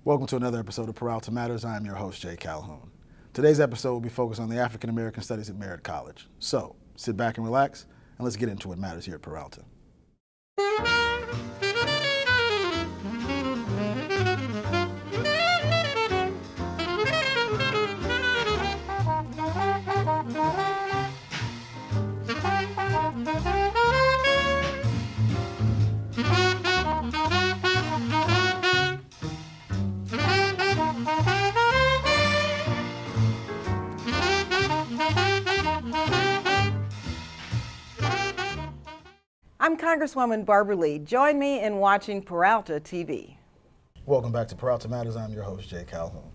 Welcome to another episode of Peralta Matters. I am your host, Jay Calhoun. Today's episode will be focused on the African American Studies at Merritt College. So, sit back and relax, and let's get into what matters here at Peralta. I'm Congresswoman Barbara Lee. Join me in watching Peralta TV. Welcome back to Peralta Matters. I'm your host, Jay Calhoun.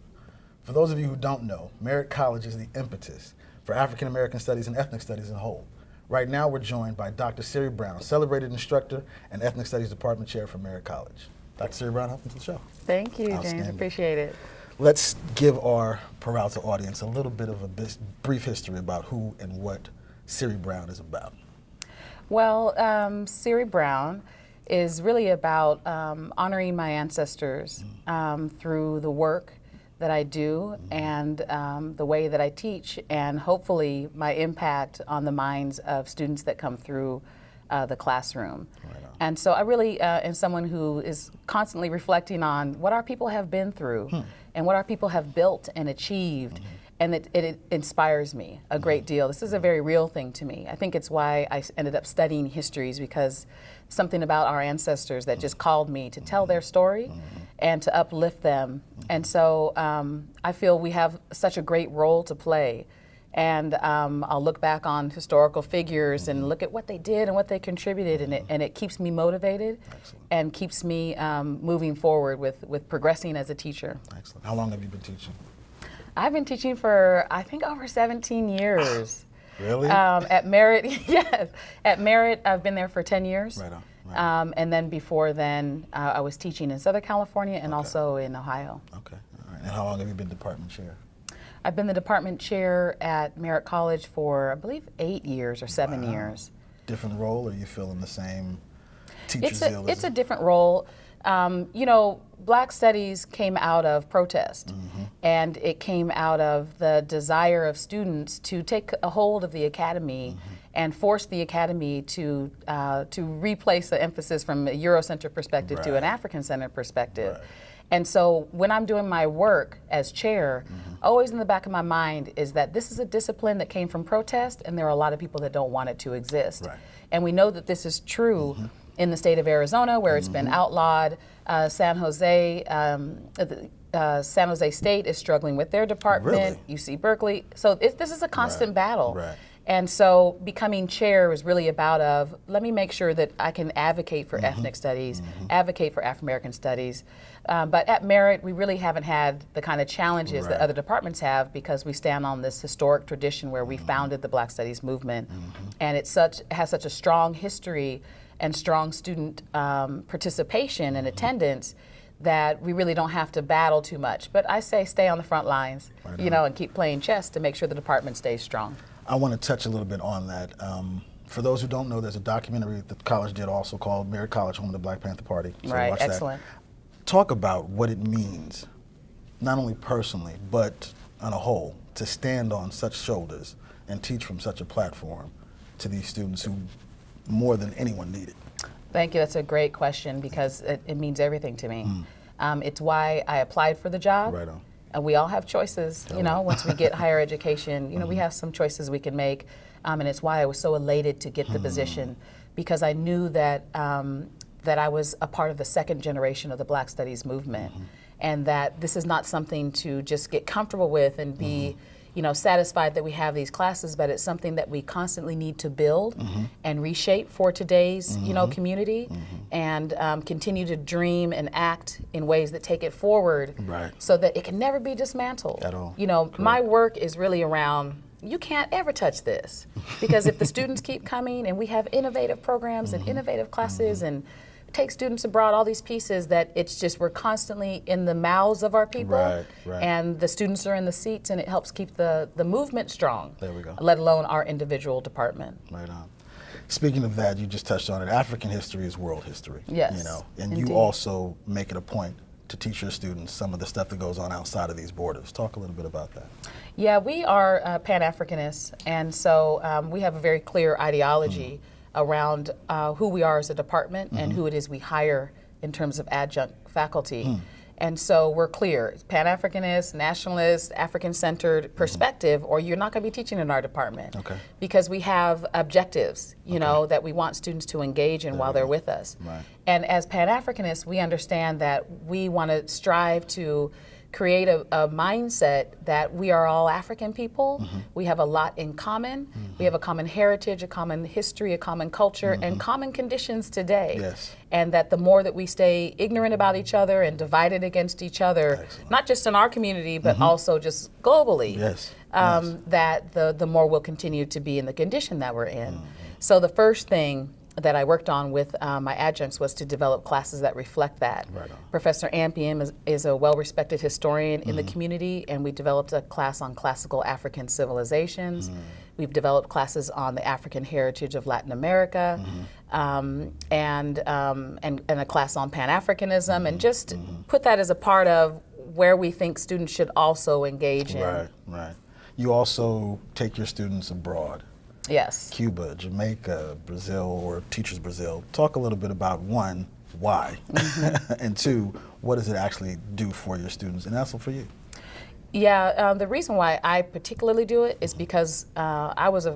For those of you who don't know, Merritt College is the impetus for African American studies and ethnic studies as a whole. Right now, we're joined by Dr. Siri Brown, celebrated instructor and ethnic studies department chair for Merritt College. Dr. Siri Brown, welcome to the show. Thank you, James. Appreciate it. Let's give our Peralta audience a little bit of a brief history about who and what Siri Brown is about. Well, Siri Brown is really about honoring my ancestors through the work that I do and the way that I teach, and hopefully my impact on the minds of students that come through the classroom. Right on. And so I really am someone who is constantly reflecting on what our people have been through and what our people have built and achieved. And it inspires me a great deal. This is a very real thing to me. I think it's why I ended up studying histories, because something about our ancestors that just called me to tell their story and to uplift them. And so I feel we have such a great role to play. And I'll look back on historical figures and look at what they did and what they contributed, and it keeps me motivated. Excellent. And keeps me moving forward with progressing as a teacher. Excellent. How long have you been teaching? I've been teaching for, I think, over 17 years. Really? At Merritt, yes. At Merritt, I've been there for 10 years. Right on. Right. And then before then, I was teaching in Southern California and also in Ohio. Okay. All right. And how long have you been department chair? I've been the department chair at Merritt College for, I believe, 8 years or 7 years. Different role, or are you feeling the same teacher zeal? It's a different role. You know, Black Studies came out of protest, and it came out of the desire of students to take a hold of the academy and force the academy to replace the emphasis from a Eurocentric perspective to an African-centered perspective. Right. And so when I'm doing my work as chair, always in the back of my mind is that this is a discipline that came from protest, and there are a lot of people that don't want it to exist. Right. And we know that this is true in the state of Arizona, where it's been outlawed. San Jose State is struggling with their department. Really? UC Berkeley. So this is a constant battle. Right. And so becoming chair is really about let me make sure that I can advocate for ethnic studies, advocate for African American studies. But at Merritt, we really haven't had the kind of challenges that other departments have, because we stand on this historic tradition where we founded the Black Studies movement. And it has such a strong history and strong student participation and attendance that we really don't have to battle too much. But I say stay on the front lines, and keep playing chess to make sure the department stays strong. I want to touch a little bit on that. For those who don't know, there's a documentary that the college did also called Merritt College, Home of the Black Panther Party. So right, watch excellent. That. Talk about what it means, not only personally, but on a whole, to stand on such shoulders and teach from such a platform to these students who more than anyone need it. Thank you. That's a great question, because it means everything to me. It's why I applied for the job. Right on. And we all have choices, once we get higher education, we have some choices we can make. And it's why I was so elated to get the position, because I knew that that I was a part of the second generation of the Black Studies movement, and that this is not something to just get comfortable with and be satisfied that we have these classes, but it's something that we constantly need to build and reshape for today's community, and continue to dream and act in ways that take it forward, so that it can never be dismantled. At all. My work is really around, you can't ever touch this, because if the students keep coming and we have innovative programs and innovative classes and take students abroad, all these pieces that it's just we're constantly in the mouths of our people, and the students are in the seats, and it helps keep the movement strong. There we go. Let alone our individual department. Right on. Speaking of that, you just touched on it. African history is world history. Yes, and indeed. You also make it a point to teach your students some of the stuff that goes on outside of these borders. Talk a little bit about that. Yeah, we are Pan-Africanists, and so we have a very clear ideology around who we are as a department and who it is we hire in terms of adjunct faculty. And so we're clear, Pan-Africanist, nationalist, African-centered perspective, or you're not going to be teaching in our department. Okay. Because we have objectives, you know, that we want students to engage in while they're with us. Right. And as Pan-Africanists, we understand that we want to strive to create a mindset that we are all African people. We have a lot in common. We have a common heritage, a common history, a common culture, and common conditions today. Yes. And that the more that we stay ignorant about each other and divided against each other, not just in our community, but also just globally, Yes. that the more we'll continue to be in the condition that we're in. So the first thing that I worked on with my adjuncts was to develop classes that reflect that. Right on. Professor Ampiam is a well-respected historian in the community, and we developed a class on classical African civilizations. We've developed classes on the African heritage of Latin America, and a class on Pan-Africanism, and just put that as a part of where we think students should also engage in. Right, right. You also take your students abroad. Yes. Cuba, Jamaica, Brazil, or Teachers Brazil. Talk a little bit about, one, why, and two, what does it actually do for your students and also for you? Yeah, the reason why I particularly do it is because I was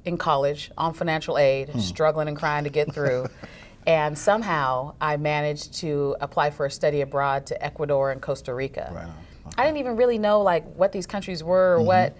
in college on financial aid, struggling and crying to get through, and somehow I managed to apply for a study abroad to Ecuador and Costa Rica. Right on. Okay. I didn't even really know like what these countries were or what.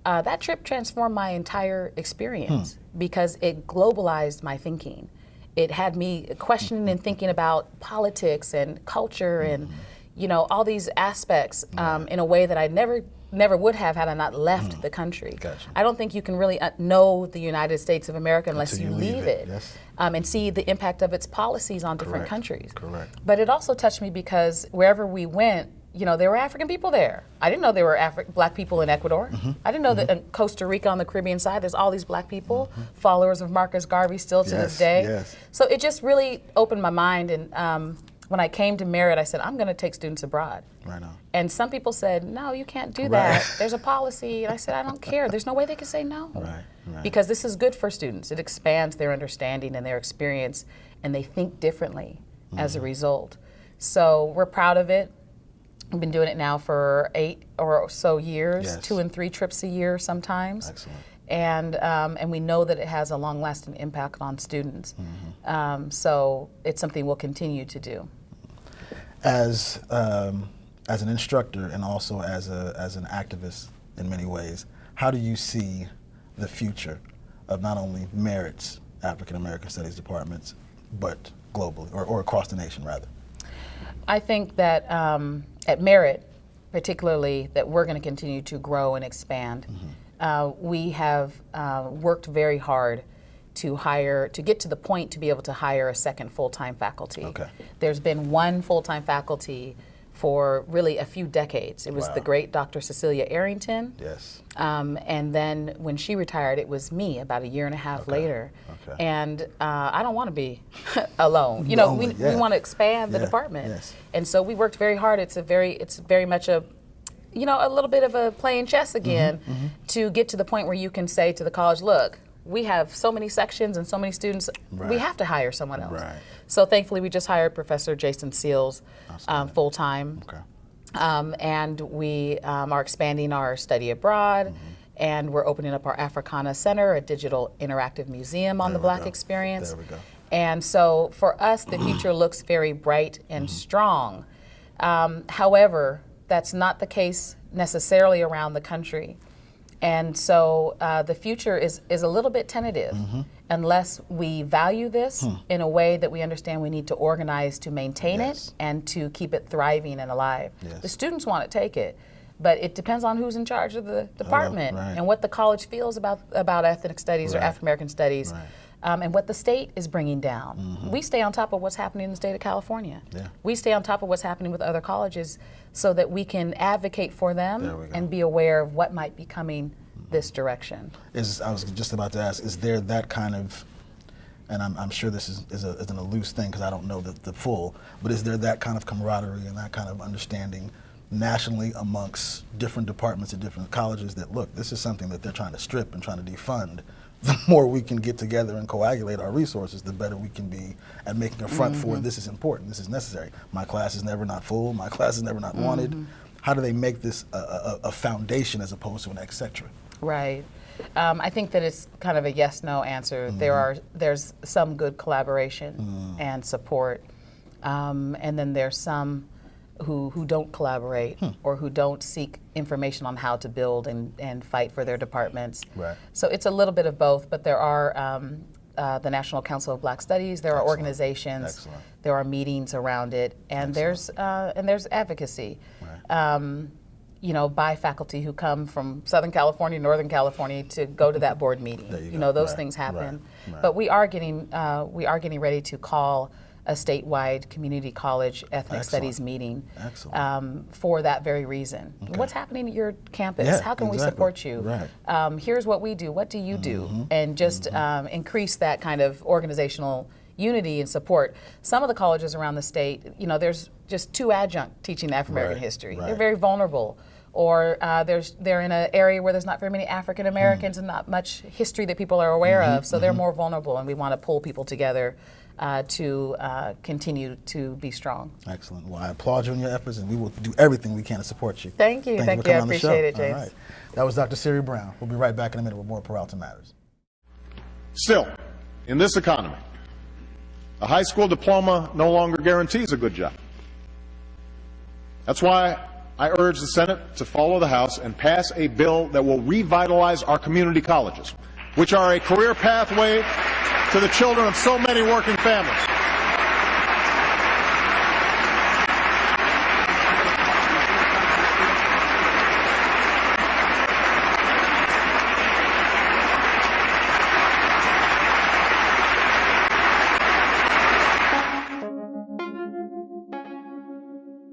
That trip transformed my entire experience because it globalized my thinking. It had me questioning and thinking about politics and culture and, you know, all these aspects in a way that I never would have had I not left the country. Gotcha. I don't think you can really know the United States of America unless Until you you leave leave it, it, yes. And see the impact of its policies on different Correct. countries. Correct. But it also touched me because wherever we went, you know, there were African people there. I didn't know there were black people in Ecuador. I didn't know that in Costa Rica on the Caribbean side, there's all these black people, followers of Marcus Garvey still to this day. Yes. So it just really opened my mind. And when I came to Merritt, I said, I'm going to take students abroad. Right on. And some people said, no, you can't do Right. that. There's a policy. And I said, I don't care. There's no way they can say no. Right, right. Because this is good for students. It expands their understanding and their experience, and they think differently as a result. So we're proud of it. We've been doing it now for 8 or so years, Yes. 2 and 3 trips a year sometimes. Excellent. And we know that it has a long-lasting impact on students. So it's something we'll continue to do. As an instructor and also as an activist in many ways, how do you see the future of not only Merritt's African American Studies departments, but globally, or across the nation rather? I think that at Merritt, particularly, that we're going to continue to grow and expand. We have worked very hard to get to the point to be able to hire a second full-time faculty. Okay. There's been one full-time faculty for really a few decades. It was Wow. the great Dr. Cecilia Arrington. Yes. And then when she retired, it was me about a year and a half later. Okay. And I don't want to be alone. You know, Lonely, we yeah. want to expand the Yeah, department. yes. And so we worked very hard. It's very much a little bit of a playing chess again to get to the point where you can say to the college, look, we have so many sections and so many students, we Right. have to hire someone else. Right. So thankfully we just hired Professor Jason Seals full-time. Okay. And we are expanding our study abroad, and we're opening up our Africana Center, a digital interactive museum on There the we Black go. experience. There we go. And so for us, the future looks very bright and strong. However, that's not the case necessarily around the country. And so the future is a little bit tentative unless we value this in a way that we understand we need to organize to maintain Yes. it and to keep it thriving and alive. Yes. The students want to take it, but it depends on who's in charge of the department right. and what the college feels about ethnic studies or Right. African American studies. Right. And what the state is bringing down. We stay on top of what's happening in the state of California. Yeah. We stay on top of what's happening with other colleges so that we can advocate for There them we go. and be aware of what might be coming this direction. I was just about to ask, is there that kind of and I'm sure this is a loose thing because I don't know the full, but is there that kind of camaraderie and that kind of understanding nationally amongst different departments at different colleges that, look, this is something that they're trying to strip and trying to defund? The more we can get together and coagulate our resources, the better we can be at making a front for this is important, this is necessary. My class is never not full, my class is never not wanted. How do they make this a foundation as opposed to an et cetera? Right. I think that it's kind of a yes/no answer. There's some good collaboration and support, and then there's some who don't collaborate or who don't seek information on how to build and fight for their departments. Right. So it's a little bit of both, but there are the National Council of Black Studies, there are organizations, there are meetings around it, and there's advocacy. Right. You know, by faculty who come from Southern California, Northern California to go to that board meeting. You know, those things happen. Right. But we are getting ready to call a statewide community college ethnic studies meeting for that very reason. Okay. What's happening at your campus? Yeah, how can we support you? Right. Here's what we do. What do you do? And just increase that kind of organizational unity and support. Some of the colleges around the state, you know, there's just 2 adjunct teaching African American history. They're very vulnerable. Or they're in an area where there's not very many African Americans and not much history that people are aware of, so they're more vulnerable, and we want to pull people together to continue to be strong. Excellent. Well, I applaud you on your efforts, and we will do everything we can to support you. Thank you. Thank you. I appreciate it, James. All right. That was Dr. Siri Brown. We'll be right back in a minute with more Peralta Matters. Still, in this economy, a high school diploma no longer guarantees a good job. That's why I urge the Senate to follow the House and pass a bill that will revitalize our community colleges, which are a career pathway to the children of so many working families.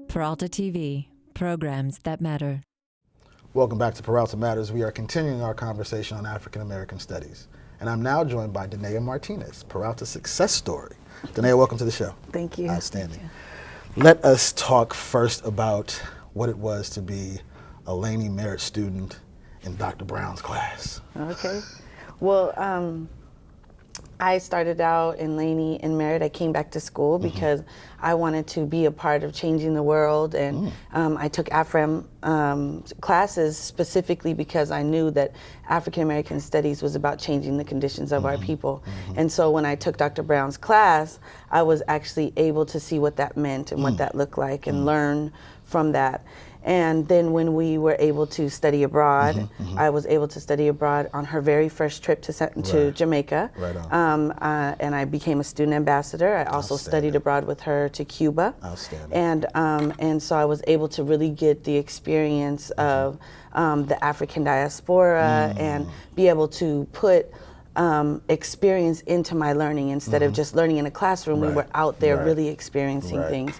Peralta TV, programs that matter. Welcome back to Peralta Matters. We are continuing our conversation on African American studies. And I'm now joined by Danae Martinez, Peralta's success story. Danae, welcome to the show. Thank you. Outstanding. Let us talk first about what it was to be a Laney Merritt student in Dr. Brown's class. Okay. Well, I started out in Laney and Merritt. I came back to school because I wanted to be a part of changing the world, and I took AFRAM classes specifically because I knew that African American Studies was about changing the conditions of our people. And so when I took Dr. Brown's class, I was actually able to see what that meant and what that looked like and learn from that. And then when we were able to study abroad, I was able to study abroad on her very first trip to Jamaica. Right on. And I became a student ambassador. I also studied abroad with her to Cuba. Outstanding. And so I was able to really get the experience of the African diaspora and be able to put experience into my learning instead of just learning in a classroom. We were out there really experiencing things.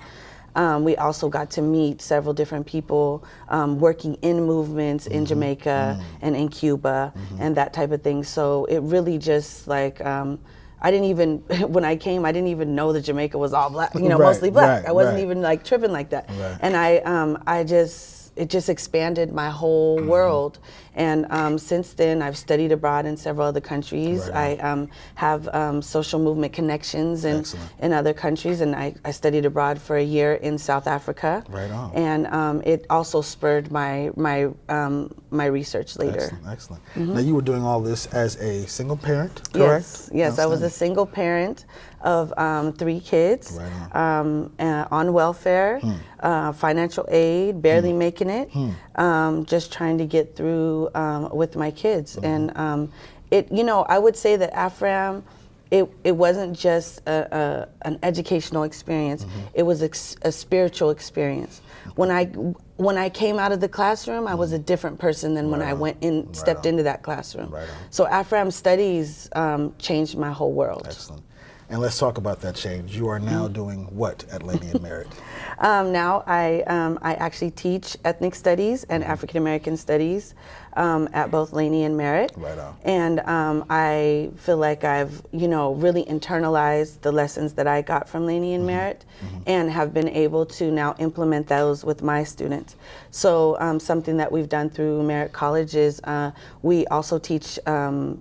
We also got to meet several different people working in movements in Jamaica and in Cuba and that type of thing. So it really just like, I didn't even, when I came, I didn't even know that Jamaica was all black, you know, mostly black. I wasn't even like tripping like that. And it just expanded my whole world. And since then, I've studied abroad in several other countries. I have social movement connections in other countries, and I studied abroad for a year in South Africa. Right on. And it also spurred my research later. Excellent. Now, you were doing all this as a single parent, correct? Yes, I was a single parent of 3 kids, on welfare, financial aid, barely making it, just trying to get through with my kids. And it, you know, I would say that AFRAM, it wasn't just an educational experience, it was a spiritual experience. When I came out of the classroom, I was a different person than when I stepped into that classroom. So AFRAM studies changed my whole world. Excellent. And let's talk about that change. You are now doing what at Laney and Merritt? Now I actually teach ethnic studies and African American studies at both Laney and Merritt. Right on. And I feel like I've, really internalized the lessons that I got from Laney and Merritt and have been able to now implement those with my students. So something that we've done through Merritt College is we also teach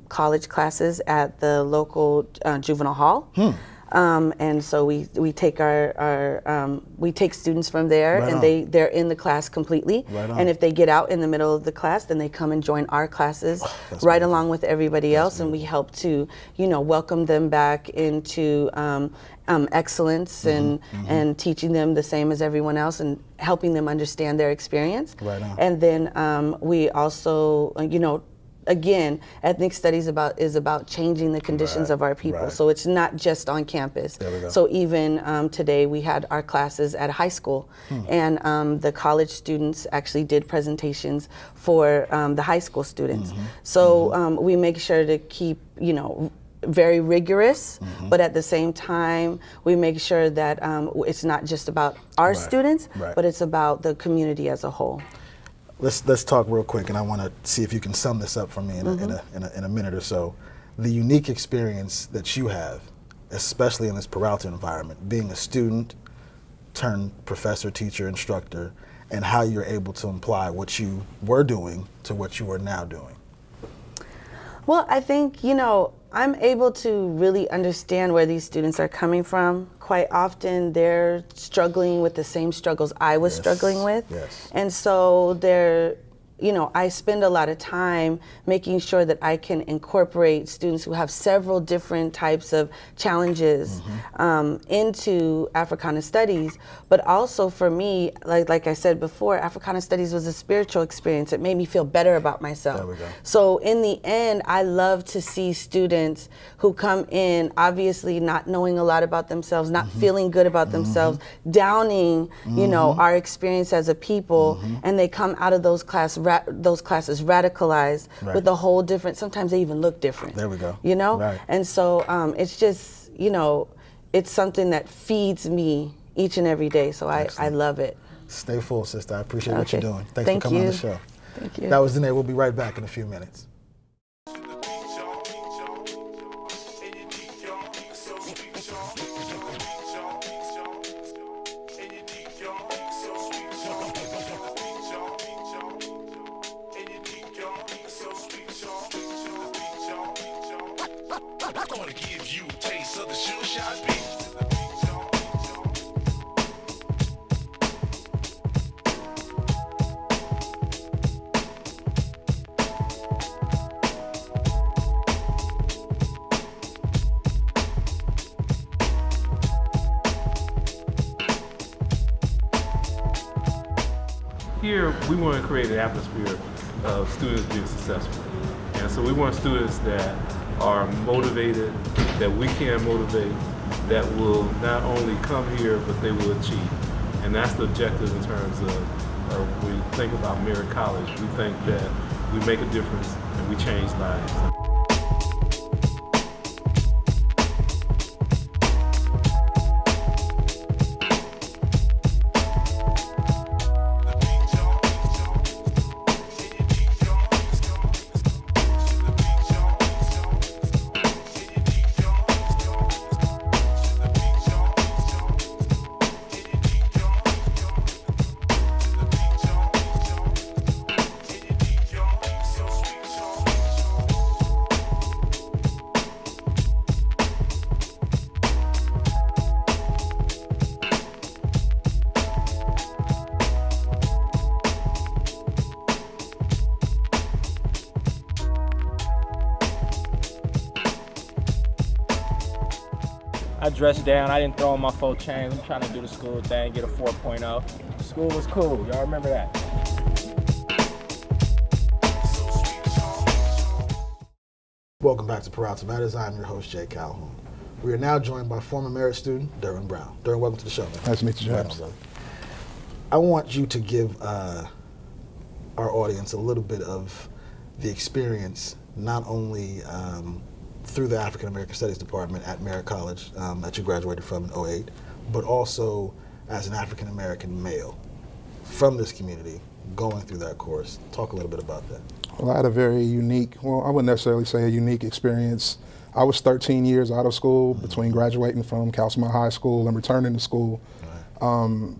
college classes at the local juvenile hall. And so we take we take students from there, Right and on. they're in the class completely. Right on. And if they get out in the middle of the class, then they come and join our classes That's right beautiful. along with everybody else, and we help to welcome them back into excellence and teaching them the same as everyone else and helping them understand their experience. Right on. And then we also again, ethnic studies is about changing the conditions Right, of our people. right. So it's not just on campus. There we go. So even today we had our classes at a high school, and the college students actually did presentations for the high school students. So we make sure to keep, very rigorous, but at the same time, we make sure that it's not just about our Right, students, right. but it's about the community as a whole. Let's talk real quick, and I want to see if you can sum this up for me in a minute or so. The unique experience that you have, especially in this Peralta environment, being a student turned professor, teacher, instructor, and how you're able to apply what you were doing to what you are now doing. Well, I think, I'm able to really understand where these students are coming from. Quite often they're struggling with the same struggles I was Yes, struggling with. yes. And so I spend a lot of time making sure that I can incorporate students who have several different types of challenges into Africana Studies. But also for me, like I said before, Africana Studies was a spiritual experience. It made me feel better about myself. There we go. So in the end, I love to see students who come in obviously not knowing a lot about themselves, not feeling good about themselves, downing, our experience as a people, and they come out of those classes radicalized Right. with a whole different, sometimes they even look different. There we go. Right. And so it's just, it's something that feeds me each and every day. So I love it. Stay full, sister. I appreciate what you're Okay. doing. Thanks Thank for coming on you. the show. Thank you. That was Danae. We'll be right back in a few minutes. Gonna give you a taste of the shoe shot beat. Here, we want to create an atmosphere of students being successful. And so we want students that are motivated, that we can motivate, that will not only come here, but they will achieve. And that's the objective in terms of when we think about Merritt College. We think that we make a difference and we change lives. I dressed down. I didn't throw on my 4 chains. I'm trying to do the school thing, get a 4.0. School was cool. Y'all remember that? Welcome back to Peralta Matters. I'm your host, Jay Calhoun. We are now joined by former Merritt student, Durwin Brown. Durwin, welcome to the show, man. Nice to meet you, Right James. on, brother. I want you to give our audience a little bit of the experience, not only through the African American Studies Department at Merritt College that you graduated from in '08, but also as an African American male from this community going through that course? Talk a little bit about that. Well, I had a very unique, well, I wouldn't necessarily say a unique experience. I was 13 years out of school between graduating from Calcimont High School and returning to school.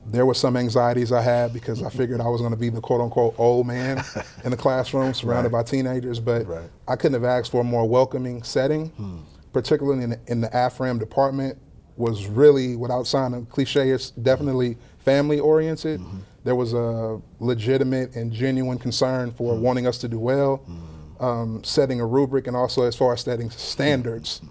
There were some anxieties I had because I figured I was going to be the quote-unquote old man in the classroom surrounded by teenagers, but I couldn't have asked for a more welcoming setting, particularly in the AFRAM department. Was really, without sounding cliche, it's definitely family-oriented. There was a legitimate and genuine concern for wanting us to do well, setting a rubric, and also as far as setting standards.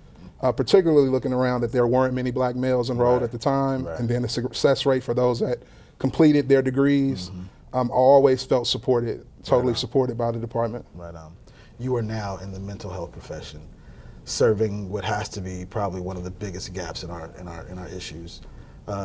Particularly looking around that there weren't many black males enrolled at the time, and then the success rate for those that completed their degrees. I always felt supported, totally supported by the department. Right on. You are now in the mental health profession, serving what has to be probably one of the biggest gaps in our issues.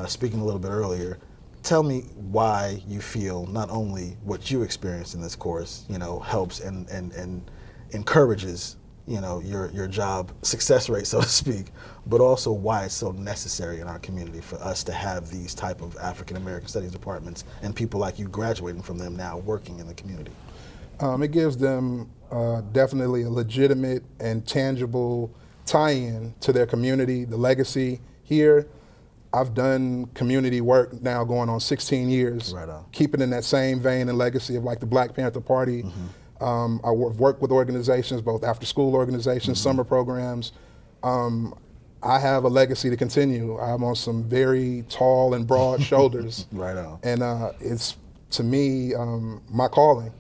Speaking a little bit earlier, tell me why you feel not only what you experienced in this course, helps and encourages your job success rate, so to speak, but also why it's so necessary in our community for us to have these type of African American Studies departments and people like you graduating from them now working in the community. It gives them definitely a legitimate and tangible tie-in to their community, the legacy here. I've done community work now going on 16 years, keeping in that same vein and legacy of like the Black Panther Party. I work with organizations, both after-school organizations, summer programs. I have a legacy to continue. I'm on some very tall and broad shoulders. And it's, to me, my calling,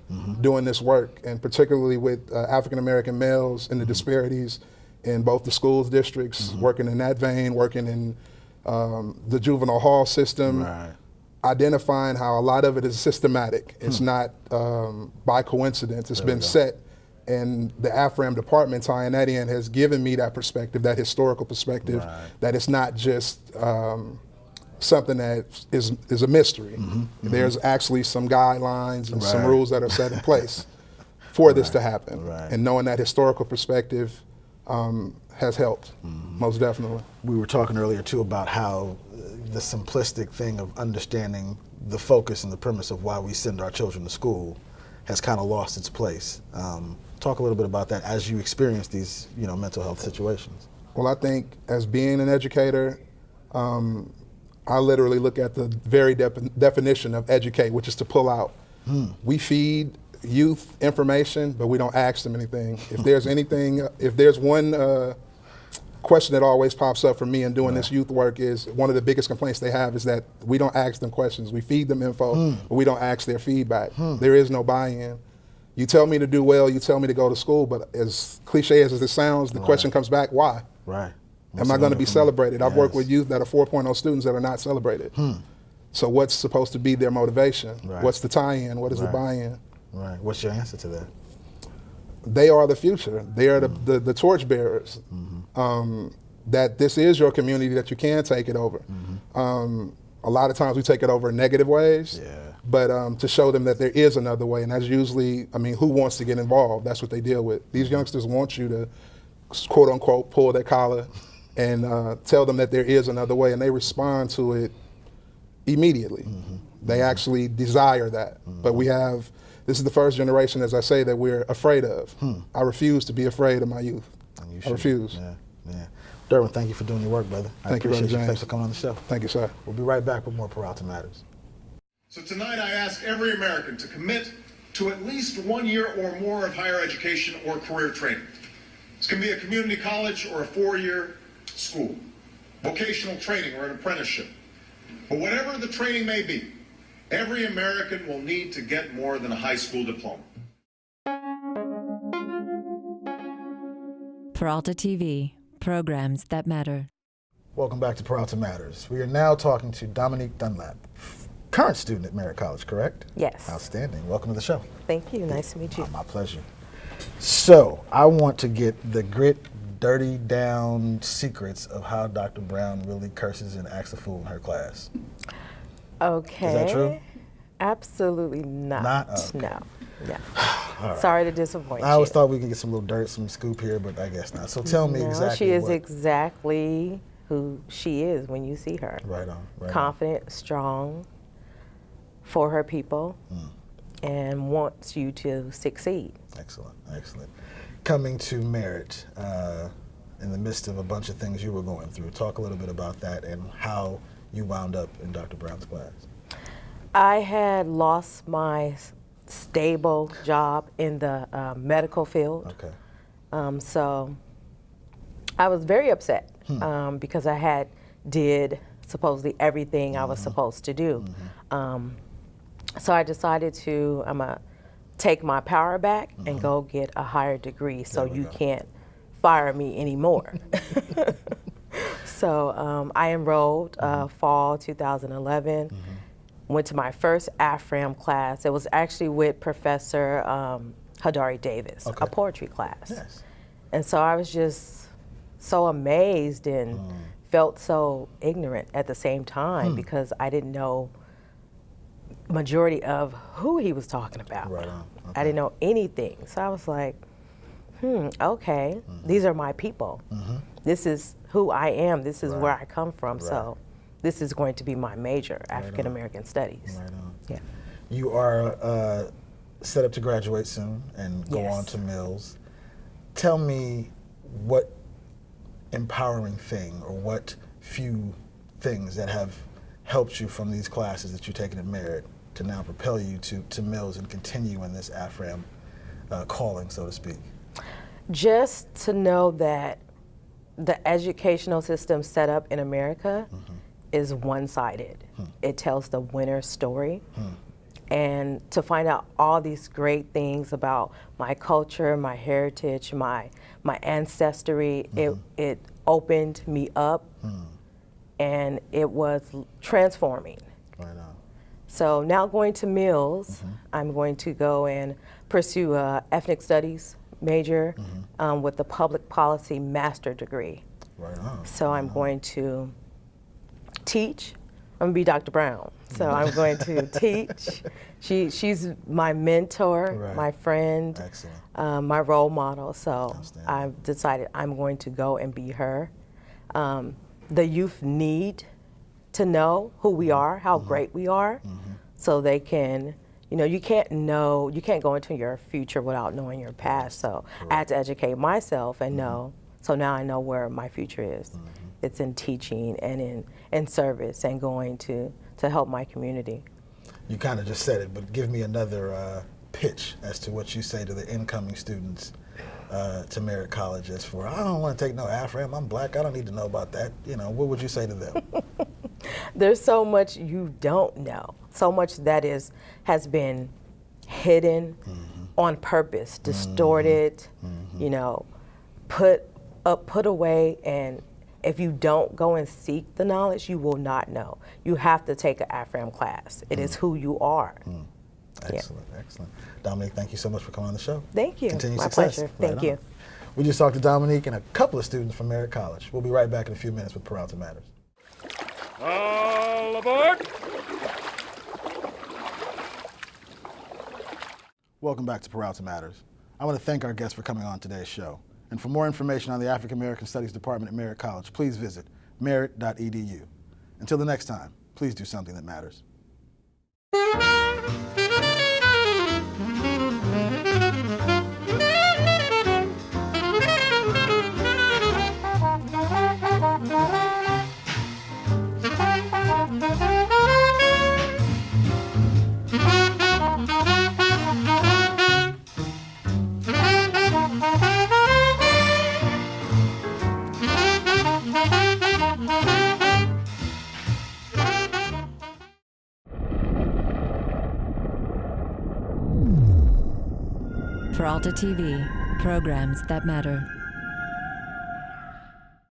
doing this work, and particularly with African-American males and the disparities in both the schools districts, working in that vein, working in the juvenile hall system, identifying how a lot of it is systematic. It's not by coincidence. It's been set, and the AFRAM department tying that in has given me that perspective, that historical perspective, that it's not just something that is a mystery. There's actually some guidelines and some rules that are set in place for this to happen. And knowing that historical perspective has helped, most definitely. We were talking earlier too about how the simplistic thing of understanding the focus and the premise of why we send our children to school has kind of lost its place. Talk a little bit about that as you experience these, mental health situations. Well, I think as being an educator, I literally look at the very definition of educate, which is to pull out. We feed youth information, but we don't ask them anything. If there's one question that always pops up for me in doing this youth work, is one of the biggest complaints they have is that we don't ask them questions. We feed them info, but we don't ask their feedback. There is no buy-in. You tell me to do well, you tell me to go to school, but as cliche as it sounds, the question comes back, why? Am I going to be celebrated? I've worked with youth that are 4.0 students that are not celebrated. So what's supposed to be their motivation? What's the tie-in? What is the buy-in? What's your answer to that? They are the future. They are the torch bearers. That this is your community, that you can take it over. A lot of times we take it over in negative ways, but to show them that there is another way, and that's usually, who wants to get involved? That's what they deal with. These youngsters want you to, quote unquote, pull their collar and tell them that there is another way, and they respond to it immediately. They actually desire that. But this is the first generation, as I say, that we're afraid of. I refuse to be afraid of my youth. I refuse. Durwin, thank you for doing your work, brother. Thank you, Brother James. Thanks for coming on the show. Thank you, sir. We'll be right back with more Peralta Matters. So tonight I ask every American to commit to at least 1 year or more of higher education or career training. This can be a community college or a 4-year school, vocational training or an apprenticeship. But whatever the training may be, every American will need to get more than a high school diploma. Peralta TV, programs that matter. Welcome back to Peralta Matters. We are now talking to Domonicke Dunlap, current student at Merritt College, correct? Yes. Outstanding. Welcome to the show. Thank you. Nice to meet you. My pleasure. So, I want to get the grit, dirty down secrets of how Dr. Brown really curses and acts a fool in her class. Okay. Is that true? Absolutely not. Okay. No. Right. Sorry to disappoint you. I always thought we could get some little dirt, some scoop here, but I guess not. So tell me exactly she is what. exactly who she is when you see her. Right on. Right Confident, strong, for her people, and wants you to succeed. Excellent, excellent. Coming to Merritt, in the midst of a bunch of things you were going through, talk a little bit about that and how you wound up in Dr. Brown's class. I had lost my stable job in the medical field. Okay. So I was very upset because I had did supposedly everything I was supposed to do. So I decided I'm gonna take my power back and go get a higher degree so you can't fire me anymore. So I enrolled fall 2011, went to my first AFRAM class. It was actually with Professor Hadari Davis, a poetry class. Yes. And so I was just so amazed and felt so ignorant at the same time because I didn't know majority of who he was talking about. Right on. Okay. I didn't know anything. So I was like, okay, these are my people. This is who I am. This is where I come from. So this is going to be my major, African American Studies. Right on. Yeah. You are set up to graduate soon and go on to Mills. Tell me what empowering thing or what few things that have helped you from these classes that you've taken at Merritt to now propel you to Mills and continue in this AFRAM calling, so to speak? Just to know that the educational system set up in America is one-sided. It tells the winner's story. And to find out all these great things about my culture, my heritage, my ancestry, it opened me up and it was transforming. Right on. So now going to Mills, I'm going to go and pursue a ethnic studies major with a public policy master degree. Right on. So I'm going to teach. I'm gonna be Dr. Brown. So I'm going to teach. She's my mentor, my friend, my role model. So I've decided I'm going to go and be her. The youth need to know who we are, how great we are, so they can, you can't go into your future without knowing your past. So I had to educate myself and know. So now I know where my future is. It's in teaching and in service and going to help my community. You kind of just said it, but give me another pitch as to what you say to the incoming students to Merritt College as for, I don't want to take no AFRAM, I'm black, I don't need to know about that. What would you say to them? There's so much you don't know, so much that has been hidden on purpose, distorted, put away, and if you don't go and seek the knowledge, you will not know. You have to take an AFRAM class. It is who you are. Excellent, excellent. Domonicke, thank you so much for coming on the show. Thank you. Continued My success. pleasure. Thank you. We just talked to Domonicke and a couple of students from Merritt College. We'll be right back in a few minutes with Peralta Matters. All aboard! Welcome back to Peralta Matters. I want to thank our guests for coming on today's show. And for more information on the African American Studies Department at Merritt College, please visit merritt.edu. Until the next time, please do something that matters. Peralta TV, programs that matter.